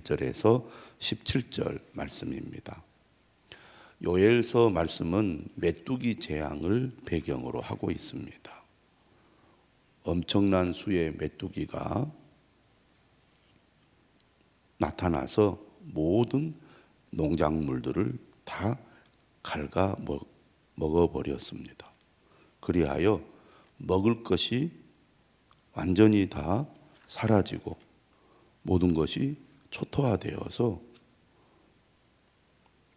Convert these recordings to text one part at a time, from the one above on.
8절에서 17절 말씀입니다. 요엘서 말씀은 메뚜기 재앙을 배경으로 하고 있습니다. 엄청난 수의 메뚜기가 나타나서 모든 농작물들을 다 갉아 먹어버렸습니다. 그리하여 먹을 것이 완전히 다 사라지고 모든 것이 초토화되어서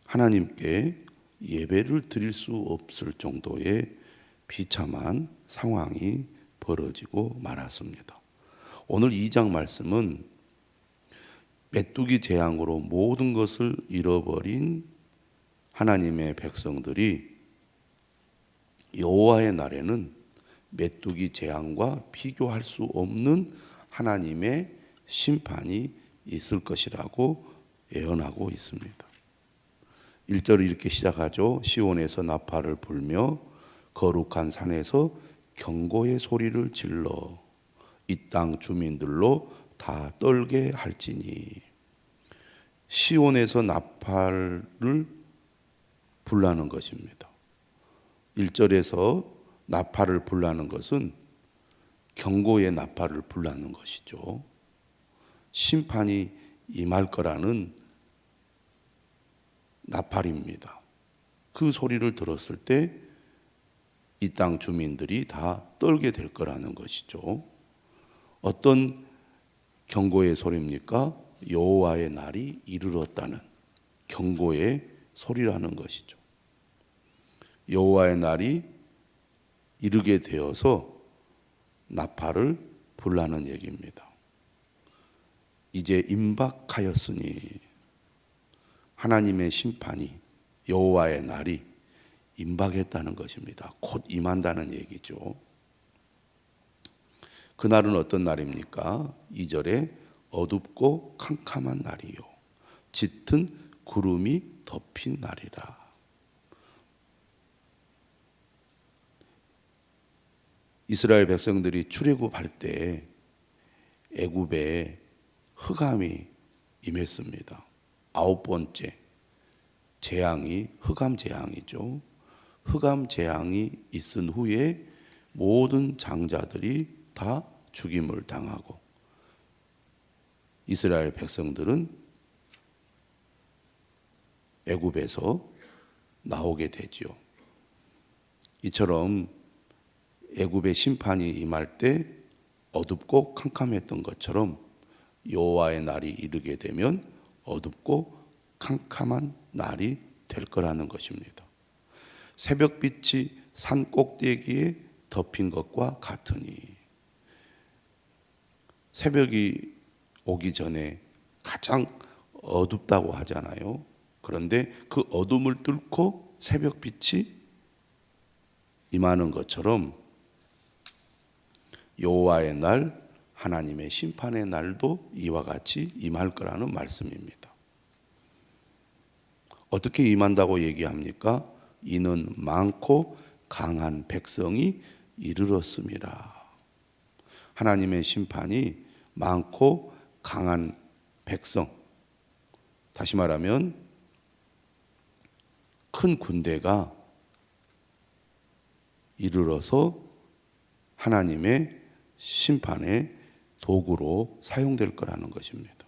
하나님께 예배를 드릴 수 없을 정도의 비참한 상황이 벌어지고 말았습니다. 오늘 2장 말씀은 메뚜기 재앙으로 모든 것을 잃어버린 하나님의 백성들이 여호와의 날에는 메뚜기 재앙과 비교할 수 없는 하나님의 심판이 있을 것이라고 예언하고 있습니다. 1절을 이렇게 시작하죠. 시온에서 나팔을 불며 거룩한 산에서 경고의 소리를 질러 이 땅 주민들로 다 떨게 할지니. 시온에서 나팔을 불라는 것입니다. 1절에서 나팔을 불라는 것은 경고의 나팔을 불라는 것이죠. 심판이 임할 거라는 나팔입니다. 그 소리를 들었을 때 이 땅 주민들이 다 떨게 될 거라는 것이죠. 어떤 경고의 소리입니까? 여호와의 날이 이르렀다는 경고의 소리라는 것이죠. 여호와의 날이 이르게 되어서 나팔을 불라는 얘기입니다. 이제 임박하였으니 하나님의 심판이 여호와의 날이 임박했다는 것입니다. 곧 임한다는 얘기죠. 그날은 어떤 날입니까? 2절에 어둡고 캄캄한 날이요 짙은 구름이 덮인 날이라. 이스라엘 백성들이 출애굽할 때 애굽에 흑암이 임했습니다. 9번째 재앙이 흑암 재앙이죠. 흑암 재앙이 있은 후에 모든 장자들이 다 죽임을 당하고 이스라엘 백성들은 애굽에서 나오게 되지요. 이처럼 애굽의 심판이 임할 때 어둡고 캄캄했던 것처럼 여호와의 날이 이르게 되면 어둡고 캄캄한 날이 될 거라는 것입니다. 새벽빛이 산 꼭대기에 덮인 것과 같으니. 새벽이 오기 전에 가장 어둡다고 하잖아요. 그런데 그 어둠을 뚫고 새벽빛이 임하는 것처럼 여호와의 날, 하나님의 심판의 날도 이와 같이 임할 거라는 말씀입니다. 어떻게 임한다고 얘기합니까? 이는 많고 강한 백성이 이르렀음이라. 하나님의 심판이 많고 강한 백성, 다시 말하면 큰 군대가 이르러서 하나님의 심판의 도구로 사용될 거라는 것입니다.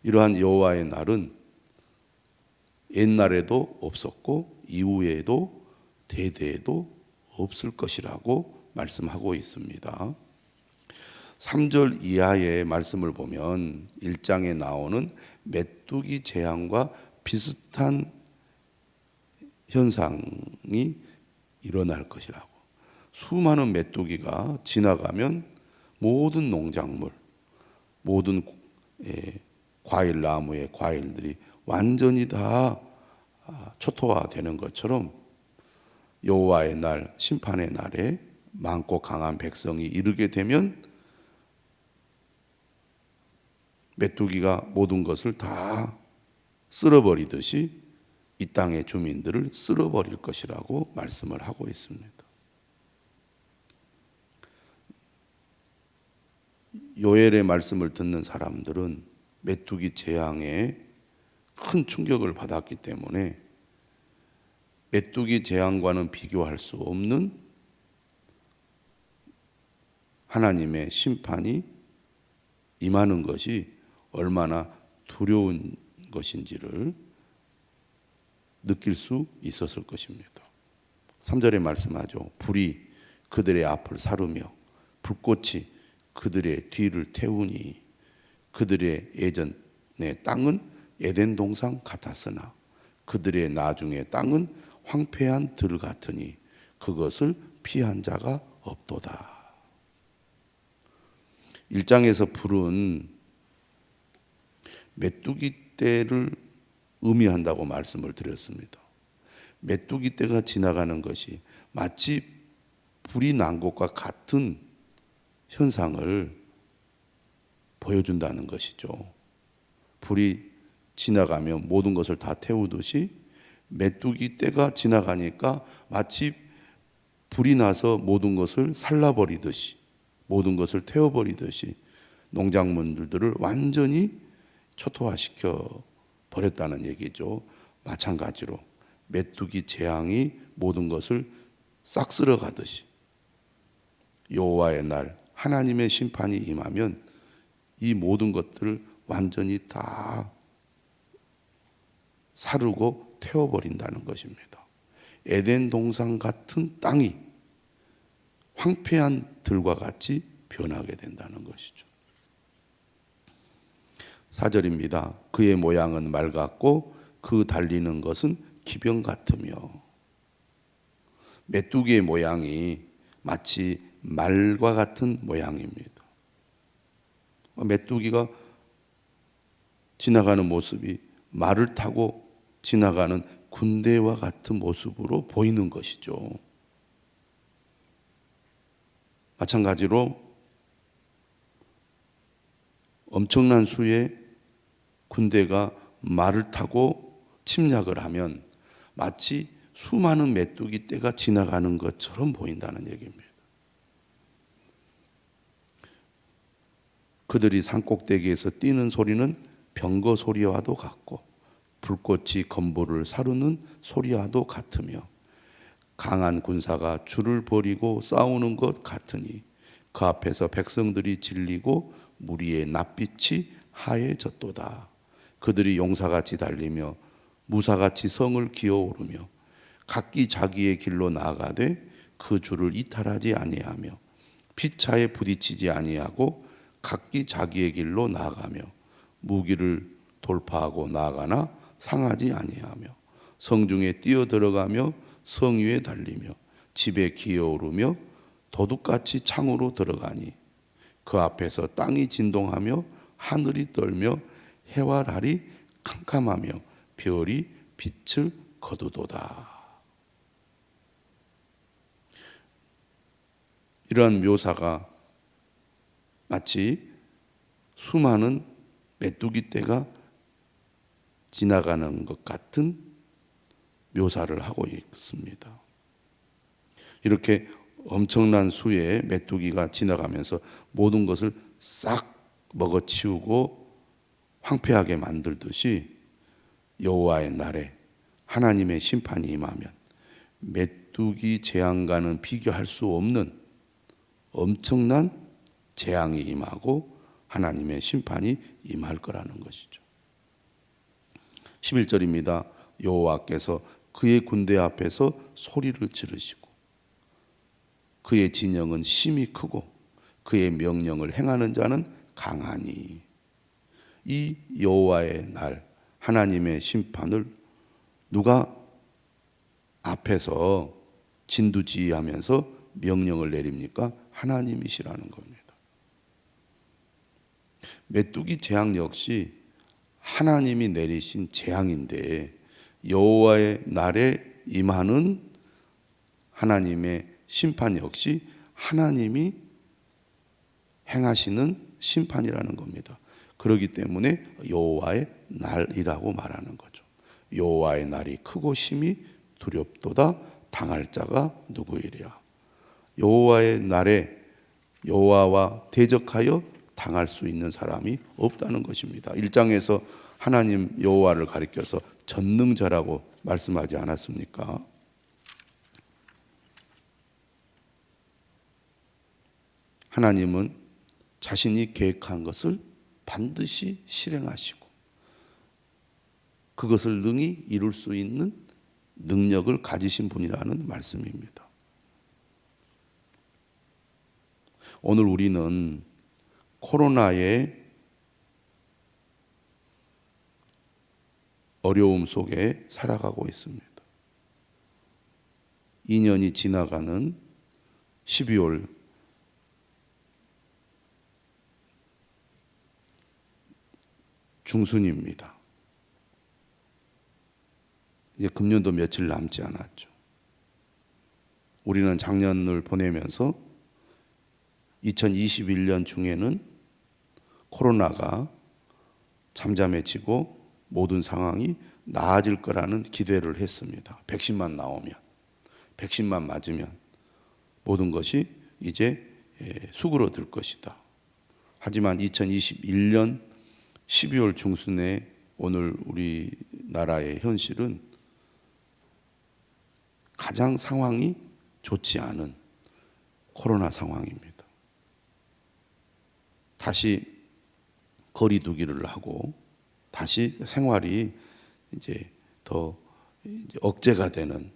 이러한 여호와의 날은 옛날에도 없었고 이후에도 대대에도 없을 것이라고 말씀하고 있습니다. 3절 이하의 말씀을 보면 1장에 나오는 메뚜기 재앙과 비슷한 현상이 일어날 것이라고. 수많은 메뚜기가 지나가면 모든 농작물, 모든 과일 나무의 과일들이 완전히 다 초토화되는 것처럼 여호와의 날, 심판의 날에 많고 강한 백성이 이르게 되면 메뚜기가 모든 것을 다 쓸어버리듯이 이 땅의 주민들을 쓸어버릴 것이라고 말씀을 하고 있습니다. 요엘의 말씀을 듣는 사람들은 메뚜기 재앙에 큰 충격을 받았기 때문에 메뚜기 재앙과는 비교할 수 없는 하나님의 심판이 임하는 것이 얼마나 두려운 것인지를 느낄 수 있었을 것입니다. 3절에 말씀하죠. 불이 그들의 앞을 사르며 불꽃이 그들의 뒤를 태우니 그들의 예전의 땅은 에덴 동산 같았으나 그들의 나중의 땅은 황폐한 들 같으니 그것을 피한 자가 없도다. 1장에서 불은 메뚜기 떼를 의미한다고 말씀을 드렸습니다. 메뚜기 떼가 지나가는 것이 마치 불이 난 것과 같은 현상을 보여준다는 것이죠. 불이 지나가면 모든 것을 다 태우듯이 메뚜기 떼가 지나가니까 마치 불이 나서 모든 것을 살라버리듯이, 모든 것을 태워버리듯이 농작물들을 완전히 초토화시켜 버렸다는 얘기죠. 마찬가지로 메뚜기 재앙이 모든 것을 싹 쓸어가듯이 여호와의 날 하나님의 심판이 임하면 이 모든 것들을 완전히 다 사르고 태워버린다는 것입니다. 에덴 동산 같은 땅이 황폐한 들과 같이 변하게 된다는 것이죠. 4절입니다. 그의 모양은 말 같고 그 달리는 것은 기병 같으며. 메뚜기의 모양이 마치 말과 같은 모양입니다. 메뚜기가 지나가는 모습이 말을 타고 지나가는 군대와 같은 모습으로 보이는 것이죠. 마찬가지로 엄청난 수의 군대가 말을 타고 침략을 하면 마치 수많은 메뚜기 떼가 지나가는 것처럼 보인다는 얘기입니다. 그들이 산꼭대기에서 뛰는 소리는 병거 소리와도 같고 불꽃이 건물을 사르는 소리와도 같으며 강한 군사가 줄을 버리고 싸우는 것 같으니 그 앞에서 백성들이 질리고 무리의 낯빛이 하얘졌도다. 그들이 용사같이 달리며 무사같이 성을 기어오르며 각기 자기의 길로 나아가되 그 줄을 이탈하지 아니하며 피차에 부딪히지 아니하고 각기 자기의 길로 나아가며 무기를 돌파하고 나아가나 상하지 아니하며 성중에 뛰어들어가며 성 위에 달리며 집에 기어오르며 도둑같이 창으로 들어가니 그 앞에서 땅이 진동하며 하늘이 떨며 해와 달이 캄캄하며 별이 빛을 거두도다. 이러한 묘사가 마치 수많은 메뚜기 떼가 지나가는 것 같은 묘사를 하고 있습니다. 이렇게 엄청난 수의 메뚜기가 지나가면서 모든 것을 싹 먹어치우고 황폐하게 만들듯이 여호와의 날에 하나님의 심판이 임하면 메뚜기 재앙과는 비교할 수 없는 엄청난 재앙이 임하고 하나님의 심판이 임할 거라는 것이죠. 11절입니다. 여호와께서 그의 군대 앞에서 소리를 지르시고 그의 진영은 심히 크고 그의 명령을 행하는 자는 강하니. 이 여호와의 날 하나님의 심판을 누가 앞에서 진두지휘하면서 명령을 내립니까? 하나님이시라는 겁니다. 메뚜기 재앙 역시 하나님이 내리신 재앙인데 여호와의 날에 임하는 하나님의 심판 역시 하나님이 행하시는 심판이라는 겁니다. 그렇기 때문에 여호와의 날이라고 말하는 거죠. 여호와의 날이 크고 심히 두렵도다. 당할 자가 누구이랴. 여호와의 날에 여호와와 대적하여 당할 수 있는 사람이 없다는 것입니다. 1장에서 하나님 여호와를 가리켜서 전능자라고 말씀하지 않았습니까? 하나님은 자신이 계획한 것을 반드시 실행하시고 그것을 능히 이룰 수 있는 능력을 가지신 분이라는 말씀입니다. 오늘 우리는 코로나의 어려움 속에 살아가고 있습니다. 2년이 지나가는 12월 중순입니다. 이제 금년도 며칠 남지 않았죠. 우리는 작년을 보내면서 2021년 중에는 코로나가 잠잠해지고 모든 상황이 나아질 거라는 기대를 했습니다. 백신만 나오면, 백신만 맞으면 모든 것이 이제 수그러들 것이다. 하지만 2021년 12월 중순에 오늘 우리나라의 현실은 가장 상황이 좋지 않은 코로나 상황입니다. 다시 거리 두기를 하고 다시 생활이 이제 더 억제가 되는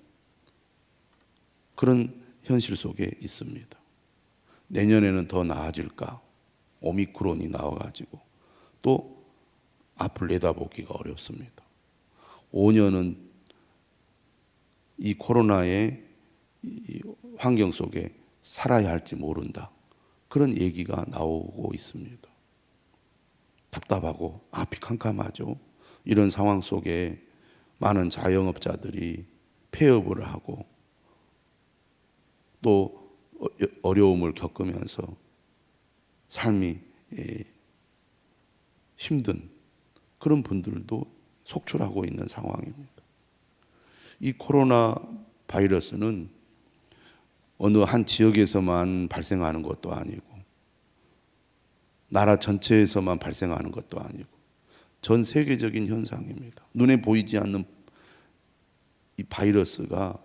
그런 현실 속에 있습니다. 내년에는 더 나아질까? 오미크론이 나와가지고 또 앞을 내다보기가 어렵습니다. 5년은 이 코로나의 환경 속에 살아야 할지 모른다. 그런 얘기가 나오고 있습니다. 답답하고 앞이 캄캄하죠. 이런 상황 속에 많은 자영업자들이 폐업을 하고 또 어려움을 겪으면서 삶이 힘든 그런 분들도 속출하고 있는 상황입니다. 이 코로나 바이러스는 어느 한 지역에서만 발생하는 것도 아니고 나라 전체에서만 발생하는 것도 아니고 전 세계적인 현상입니다. 눈에 보이지 않는 이 바이러스가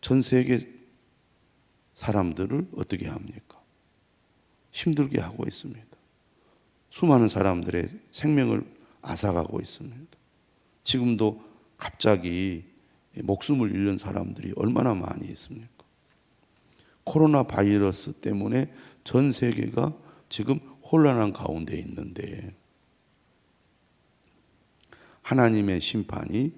전 세계 사람들을 어떻게 합니까? 힘들게 하고 있습니다. 수많은 사람들의 생명을 앗아가고 있습니다. 지금도 갑자기 목숨을 잃는 사람들이 얼마나 많이 있습니까? 코로나 바이러스 때문에 전 세계가 지금 혼란한 가운데 있는데 하나님의 심판이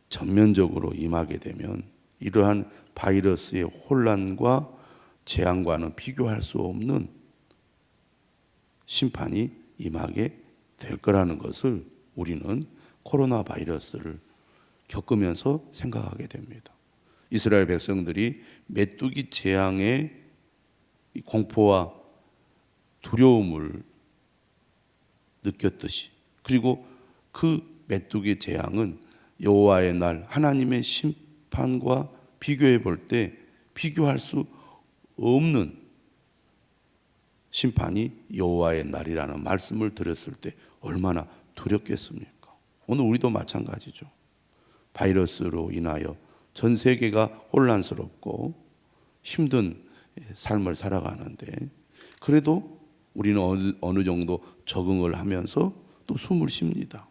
전면적으로 임하게 되면 이러한 바이러스의 혼란과 재앙과는 비교할 수 없는 심판이 임하게 될 거라는 것을 우리는 코로나 바이러스를 겪으면서 생각하게 됩니다. 이스라엘 백성들이 메뚜기 재앙의 공포와 두려움을 느꼈듯이 그리고 그 메뚜기 재앙은 여호와의 날 하나님의 심판과 비교해 볼 때 비교할 수 없는 심판이 여호와의 날이라는 말씀을 드렸을 때 얼마나 두렵겠습니까? 오늘 우리도 마찬가지죠. 바이러스로 인하여 전 세계가 혼란스럽고 힘든 삶을 살아가는데 그래도 우리는 어느 정도 적응을 하면서 또 숨을 쉽니다.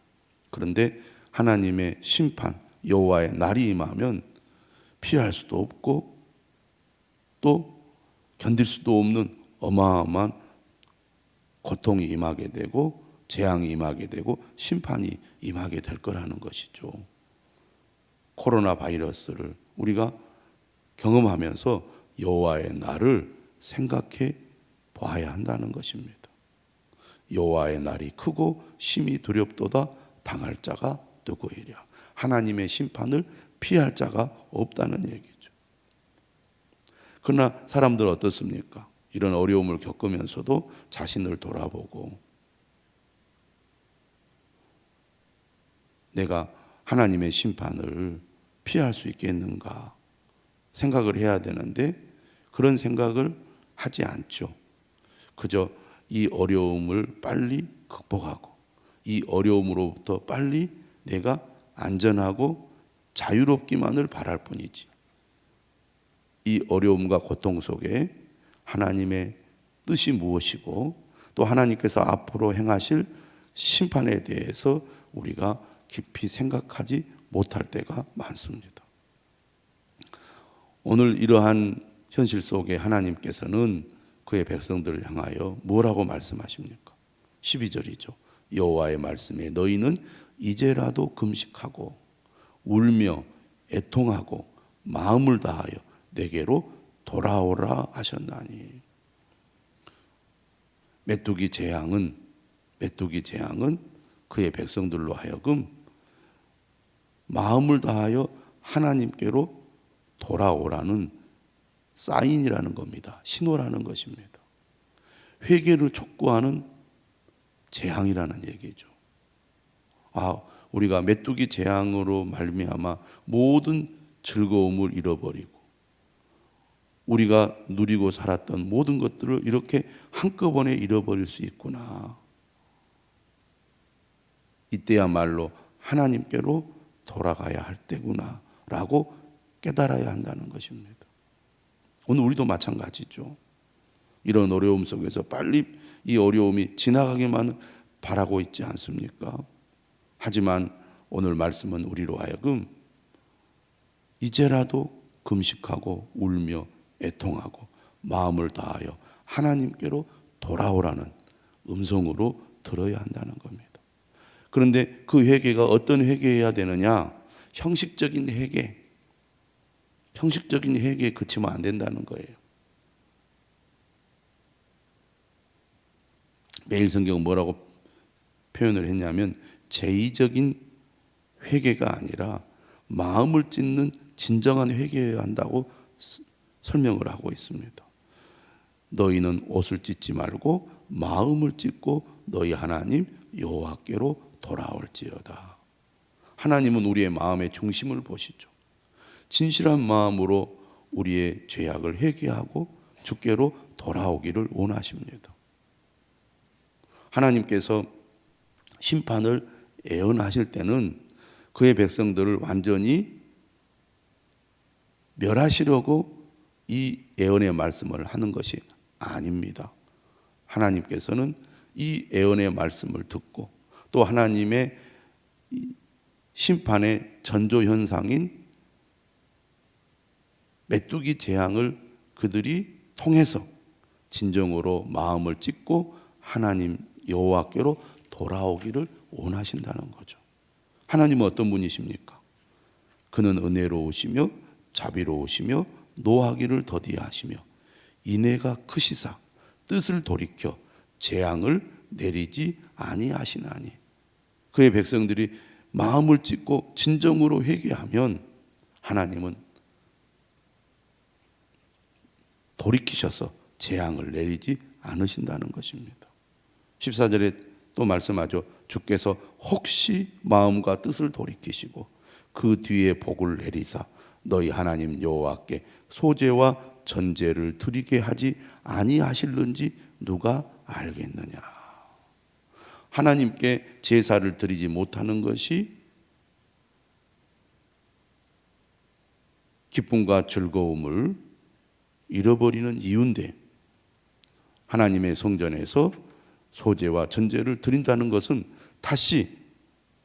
그런데 하나님의 심판, 여호와의 날이 임하면 피할 수도 없고 또 견딜 수도 없는 어마어마한 고통이 임하게 되고 재앙이 임하게 되고 심판이 임하게 될 거라는 것이죠. 코로나 바이러스를 우리가 경험하면서 여호와의 날을 생각해 봐야 한다는 것입니다. 여호와의 날이 크고 심히 두렵도다 당할 자가 누구이랴. 하나님의 심판을 피할 자가 없다는 얘기죠. 그러나 사람들 어떻습니까? 이런 어려움을 겪으면서도 자신을 돌아보고 내가 하나님의 심판을 피할 수 그저 이 어려움을 빨리 극복하고 이 어려움으로부터 빨리 내가 안전하고 자유롭기만을 바랄 뿐이지, 이 어려움과 고통 속에 하나님의 뜻이 무엇이고 또 하나님께서 앞으로 행하실 심판에 대해서 우리가 깊이 생각하지 못할 때가 많습니다. 오늘 이러한 현실 속에 하나님께서는 그의 백성들을 향하여 뭐라고 말씀하십니까? 12절이죠. 여호와의 말씀에 너희는 이제라도 금식하고 울며 애통하고 마음을 다하여 내게로 돌아오라 하셨나니. 메뚜기 재앙은 그의 백성들로 하여금 마음을 다하여 하나님께로 돌아오라는 사인이라는 겁니다. 신호라는 것입니다. 회개를 촉구하는 재앙이라는 얘기죠. 우리가 메뚜기 재앙으로 말미암아 모든 즐거움을 잃어버리고 우리가 누리고 살았던 모든 것들을 이렇게 한꺼번에 잃어버릴 수 있구나. 이때야말로 하나님께로 돌아가야 할 때구나 라고 깨달아야 한다는 것입니다. 오늘 우리도 마찬가지죠. 이런 어려움 속에서 빨리 이 어려움이 지나가기만 바라고 있지 않습니까? 하지만 오늘 말씀은 우리로 하여금 이제라도 금식하고 울며 애통하고 마음을 다하여 하나님께로 돌아오라는 음성으로 들어야 한다는 겁니다. 그런데 그 회개가 어떤 회개해야 되느냐? 형식적인 회개에 그치면 안 된다는 거예요. 매일 성경은 뭐라고 표현을 했냐면 제의적인 회개가 아니라 마음을 찢는 진정한 회개해야 한다고 설명을 하고 있습니다. 너희는 옷을 찢지 말고 마음을 찢고 너희 하나님 여호와께로 돌아올지어다. 하나님은 우리의 마음의 중심을 보시죠. 진실한 마음으로 우리의 죄악을 회개하고 주께로 돌아오기를 원하십니다. 하나님께서 심판을 예언하실 때는 그의 백성들을 완전히 멸하시려고 이 예언의 말씀을 하는 것이 아닙니다. 하나님께서는 이 예언의 말씀을 듣고 또 하나님의 심판의 전조현상인 메뚜기 재앙을 그들이 통해서 진정으로 마음을 찢고 하나님 여호와께로 돌아오기를 원하신다는 거죠. 하나님은 어떤 분이십니까? 그는 은혜로우시며 자비로우시며 노하기를 더디하시며 인애가 크시사 뜻을 돌이켜 재앙을 내리지 아니하시나니. 그의 백성들이 마음을 찢고 진정으로 회개하면 하나님은 돌이키셔서 재앙을 내리지 않으신다는 것입니다. 14절에 또 말씀하죠. 주께서 혹시 마음과 뜻을 돌이키시고 그 뒤에 복을 내리사 너희 하나님 여호와께 소제와 전제를 드리게 하지 아니하실는지 누가 알겠느냐. 하나님께 제사를 드리지 못하는 것이 기쁨과 즐거움을 잃어버리는 이유인데, 하나님의 성전에서 소제와 전제를 드린다는 것은 다시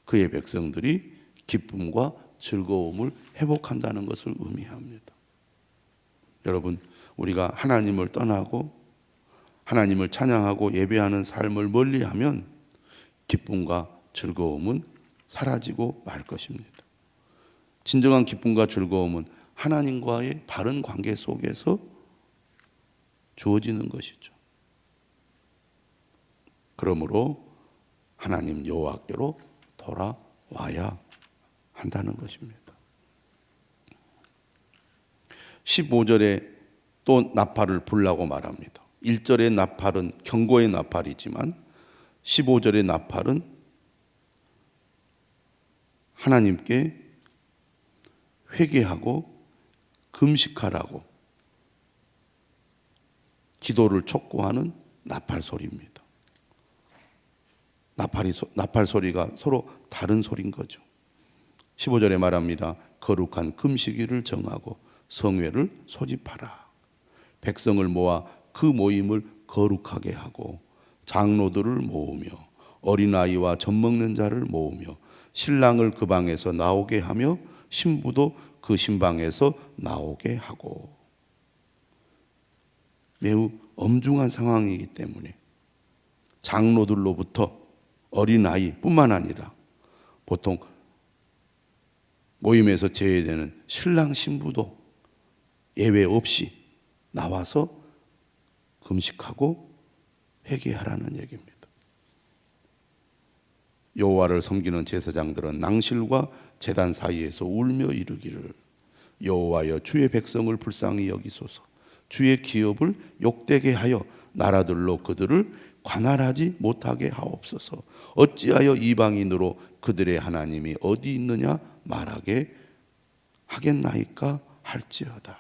그의 백성들이 기쁨과 즐거움을 회복한다는 것을 의미합니다. 여러분, 우리가 하나님을 떠나고 하나님을 찬양하고 예배하는 삶을 멀리하면 기쁨과 즐거움은 사라지고 말 것입니다. 진정한 기쁨과 즐거움은 하나님과의 바른 관계 속에서 주어지는 것이죠. 그러므로 하나님 여호와께로 돌아와야 한다는 것입니다. 15절에 또 나팔을 불라고 말합니다. 1절의 나팔은 경고의 나팔이지만 15절의 나팔은 하나님께 회개하고 금식하라고 기도를 촉구하는 나팔 소리입니다. 나팔 소리가 서로 다른 소리인 거죠. 15절에 말합니다. 거룩한 금식일을 정하고 성회를 소집하라. 백성을 모아 그 모임을 거룩하게 하고 장로들을 모으며 어린아이와 젖먹는 자를 모으며 신랑을 그 방에서 나오게 하며 신부도 그 신방에서 나오게 하고. 매우 엄중한 상황이기 때문에 장로들로부터 어린아이뿐만 아니라 보통 모임에서 제외되는 신랑 신부도 예외 없이 나와서 금식하고 회개하라는 얘기입니다. 여호와를 섬기는 제사장들은 낭실과 제단 사이에서 울며 이르기를 여호와여 주의 백성을 불쌍히 여기소서. 주의 기업을 욕되게 하여 나라들로 그들을 관할하지 못하게 하옵소서. 어찌하여 이방인으로 그들의 하나님이 어디 있느냐 말하게 하겠나이까 할지어다.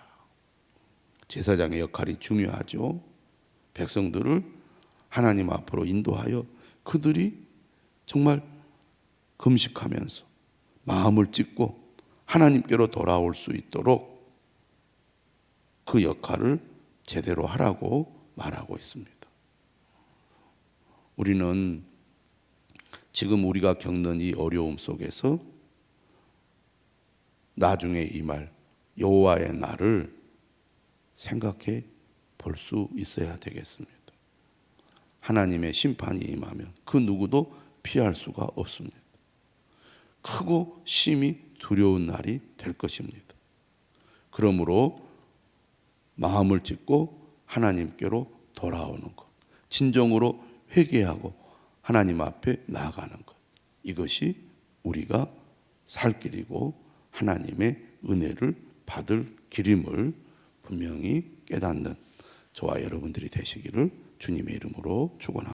제사장의 역할이 중요하죠. 백성들을 하나님 앞으로 인도하여 그들이 정말 금식하면서 마음을 찢고 하나님께로 돌아올 수 있도록 그 역할을 제대로 하라고 말하고 있습니다. 우리는 지금 우리가 겪는 이 어려움 속에서 나중에 임할 여호와의 날을 생각해 볼 수 있어야 되겠습니다. 하나님의 심판이 임하면 그 누구도 피할 수가 없습니다. 크고 심히 두려운 날이 될 것입니다. 그러므로 마음을 찢고 하나님께로 돌아오는 것, 진정으로 회개하고 하나님 앞에 나아가는 것, 이것이 우리가 살 길이고 하나님의 은혜를 받을 길임을 분명히 깨닫는 저와 여러분들이 되시기를 주님의 이름으로 축원합니다.